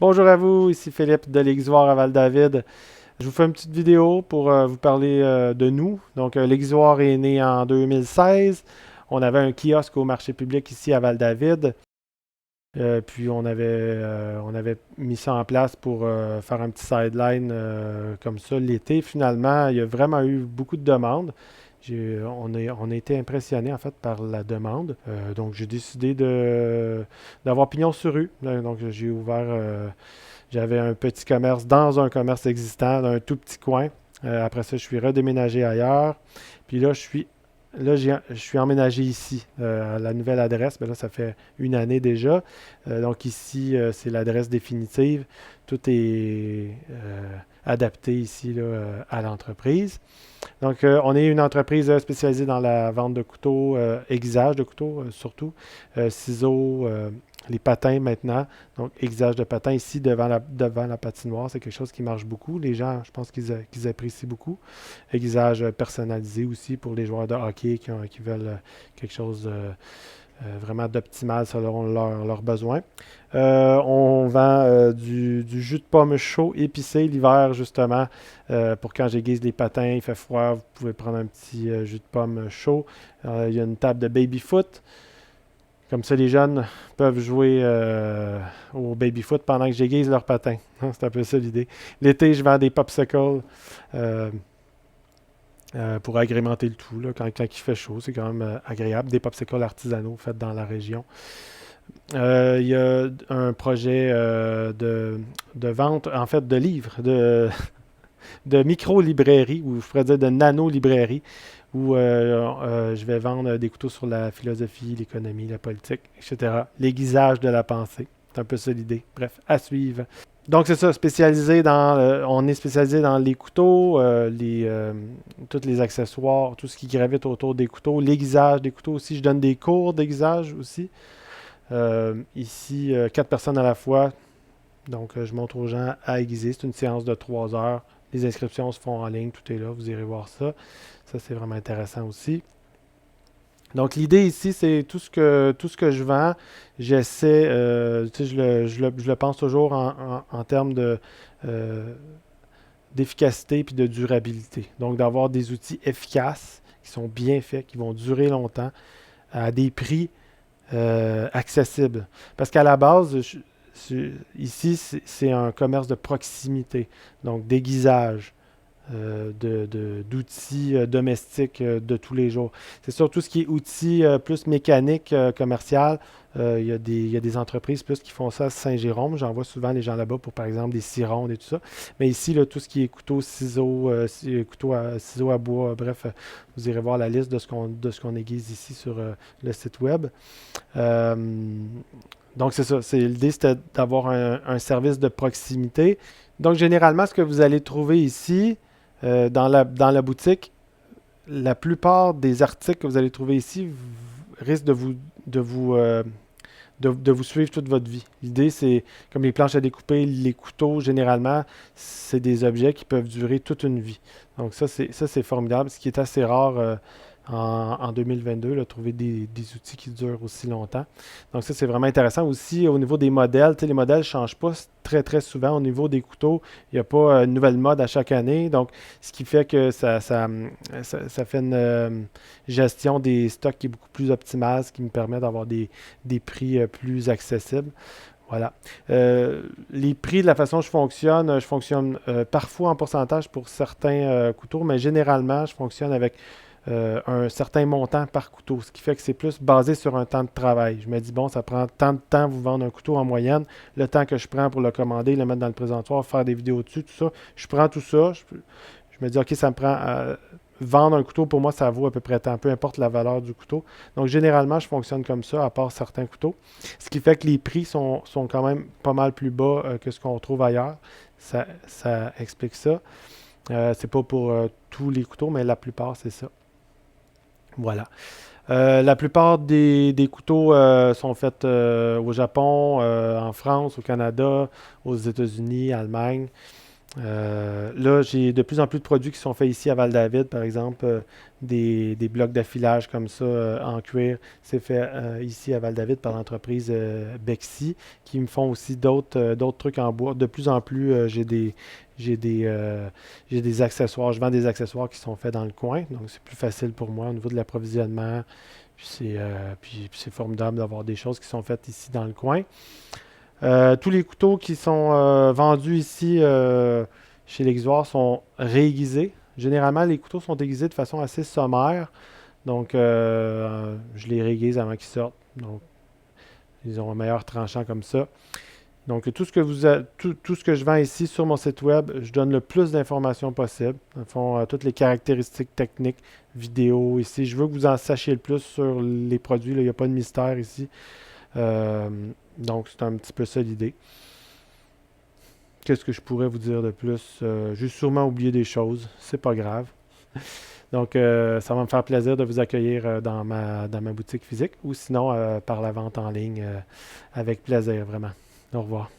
Bonjour à vous, ici Philippe de l'Aiguizoire à Val-David. Je vous fais une petite vidéo pour vous parler de nous. Donc, l'Aiguizoire est né en 2016. On avait un kiosque au marché public ici à Val-David. Puis on avait mis ça en place pour faire un petit sideline comme ça l'été. Finalement, il y a vraiment eu beaucoup de demandes. On a été impressionné en fait par la demande. Donc j'ai décidé d'avoir pignon sur rue. Donc j'ai ouvert, j'avais un petit commerce dans un commerce existant, dans un tout petit coin. Après ça, je suis redéménagé ailleurs. Puis là, je suis emménagé ici, à la nouvelle adresse. Mais là, ça fait une année déjà. Donc ici, c'est l'adresse définitive. Tout est adapté ici là, à l'entreprise. Donc, on est une entreprise spécialisée dans la vente de couteaux, aiguisage de couteaux surtout, ciseaux, les patins maintenant. Donc, aiguisage de patins ici devant la patinoire, c'est quelque chose qui marche beaucoup. Les gens, je pense qu'ils apprécient beaucoup. Aiguisage personnalisé aussi pour les joueurs de hockey qui veulent quelque chose vraiment d'optimal selon leurs besoins. On vend du jus de pomme chaud épicé l'hiver, justement, pour quand j'aiguise les patins, il fait froid, vous pouvez prendre un petit jus de pomme chaud. Il y a une table de baby-foot. Comme ça, les jeunes peuvent jouer au baby-foot pendant que j'aiguise leurs patins. C'est un peu ça l'idée. L'été, je vends des popsicles. euh, pour agrémenter le tout, là, quand il fait chaud. C'est quand même agréable. Des popsicles artisanaux faits dans la région. Il y a un projet de vente, en fait, de livres, de micro-librairie, ou je pourrais dire de nano-librairie, où je vais vendre des couteaux sur la philosophie, l'économie, la politique, etc. L'aiguisage de la pensée. C'est un peu ça l'idée. Bref, à suivre. Donc c'est ça, on est spécialisé dans les couteaux, tous les accessoires, tout ce qui gravite autour des couteaux, l'aiguisage des couteaux aussi. Je donne des cours d'aiguisage aussi. Ici, 4 personnes à la fois. Donc je montre aux gens à aiguiser. C'est une séance de 3 heures. Les inscriptions se font en ligne, tout est là, vous irez voir ça. Ça, c'est vraiment intéressant aussi. Donc, l'idée ici, c'est tout ce que je vends, j'essaie, tu sais, je le pense toujours en termes euh, d'efficacité puis de durabilité. Donc, d'avoir des outils efficaces, qui sont bien faits, qui vont durer longtemps, à des prix accessibles. Parce qu'à la base, ici, c'est un commerce de proximité, donc d'aiguisage d'outils domestiques de tous les jours. C'est surtout ce qui est outils plus mécaniques, commercial. Il y a des entreprises plus qui font ça à Saint-Jérôme. J'envoie souvent les gens là-bas pour, par exemple, des scie rondes et tout ça. Mais ici, là, tout ce qui est couteaux, ciseaux, ciseaux à bois, bref, vous irez voir la liste de ce qu'on aiguise ici sur le site web. Euh, donc, c'est ça. L'idée, c'était d'avoir un service de proximité. Donc, généralement, ce que vous allez trouver ici, dans la boutique, la plupart des articles que vous allez trouver ici risquent de vous suivre toute votre vie. L'idée, c'est comme les planches à découper, les couteaux, généralement, c'est des objets qui peuvent durer toute une vie. Donc ça, c'est formidable, ce qui est assez rare en 2022, là, trouver des outils qui durent aussi longtemps. Donc ça, c'est vraiment intéressant. Aussi, au niveau des modèles, tu sais, les modèles ne changent pas très, très souvent. Au niveau des couteaux, il n'y a pas une nouvelle mode à chaque année. Donc, ce qui fait que ça fait une gestion des stocks qui est beaucoup plus optimale, ce qui me permet d'avoir des prix plus accessibles. Voilà. Les prix, de la façon dont je fonctionne parfois en pourcentage pour certains couteaux, mais généralement, je fonctionne avec un certain montant par couteau, ce qui fait que c'est plus basé sur un temps de travail. Je me dis, bon, ça prend tant de temps vous vendre un couteau en moyenne, le temps que je prends pour le commander, le mettre dans le présentoir, faire des vidéos dessus, tout ça. Je prends tout ça, je me dis, OK, ça me prend. Vendre un couteau, pour moi, ça vaut à peu près tant, peu importe la valeur du couteau. Donc, généralement, je fonctionne comme ça, à part certains couteaux. Ce qui fait que les prix sont quand même pas mal plus bas que ce qu'on trouve ailleurs. Ça explique ça. C'est pas pour tous les couteaux, mais la plupart, c'est ça. Voilà. La plupart des couteaux sont faits au Japon, en France, au Canada, aux États-Unis, Allemagne. Là, j'ai de plus en plus de produits qui sont faits ici à Val-David, par exemple, des blocs d'affilage comme ça en cuir. C'est fait ici à Val-David par l'entreprise Bexy, qui me font aussi d'autres trucs en bois. De plus en plus, j'ai des, euh, j'ai des accessoires. Je vends des accessoires qui sont faits dans le coin, donc c'est plus facile pour moi au niveau de l'approvisionnement. Puis c'est formidable d'avoir des choses qui sont faites ici dans le coin. Tous les couteaux qui sont vendus ici chez l'Exoir sont réaiguisés. Généralement, les couteaux sont aiguisés de façon assez sommaire. Donc, je les réaiguise avant qu'ils sortent. Donc, ils ont un meilleur tranchant comme ça. Donc, tout ce que je vends ici sur mon site web, je donne le plus d'informations possible. Dans le fond, toutes les caractéristiques techniques, vidéo ici. Je veux que vous en sachiez le plus sur les produits. Là. Il n'y a pas de mystère ici. Euh, donc, c'est un petit peu ça l'idée. Qu'est-ce que je pourrais vous dire de plus? J'ai sûrement oublié des choses. C'est pas grave. Donc, ça va me faire plaisir de vous accueillir dans ma boutique physique ou sinon par la vente en ligne avec plaisir, vraiment. Au revoir.